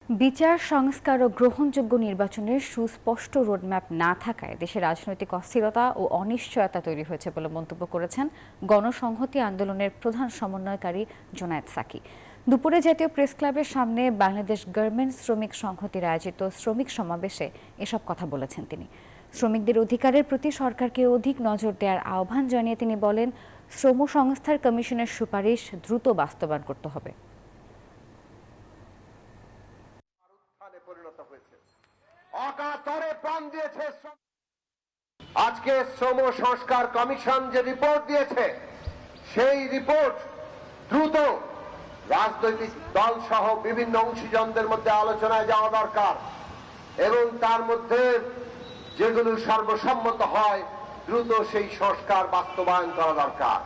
বিচার সংস্কার ও গ্রহণযোগ্য নির্বাচনের সুস্পষ্ট রোডম্যাপ না থাকায় দেশে রাজনৈতিক অস্থিরতা ও অনিশ্চয়তা তৈরি হয়েছে বলে মন্তব্য করেছেন গণসংহতি আন্দোলনের প্রধান সমন্বয়কারী জোনায়েদ সাকি। দুপুরে জাতীয় প্রেস ক্লাবের সামনে বাংলাদেশ গার্মেন্টস শ্রমিক সংহতির আয়োজিত শ্রমিক সমাবেশে এসব কথা বলেছেন তিনি। শ্রমিকদের অধিকারের প্রতি সরকারকে অধিক নজর দেওয়ার আহ্বান জানিয়ে তিনি বলেন, শ্রম সংস্থার কমিশনের সুপারিশ দ্রুত বাস্তবায়ন করতে হবে। অকাতরে প্রাণ দিয়েছে। আজকে শ্রম সংস্কার কমিশন যে রিপোর্ট দিয়েছে, সেই রিপোর্ট দ্রুত রাজনৈতিক দল সহ বিভিন্ন অংশীজনদের মধ্যে আলোচনায় যাওয়া দরকার এবং তার মধ্যে যেগুলো সর্বসম্মত হয় দ্রুত সেই সংস্কার বাস্তবায়ন করা দরকার।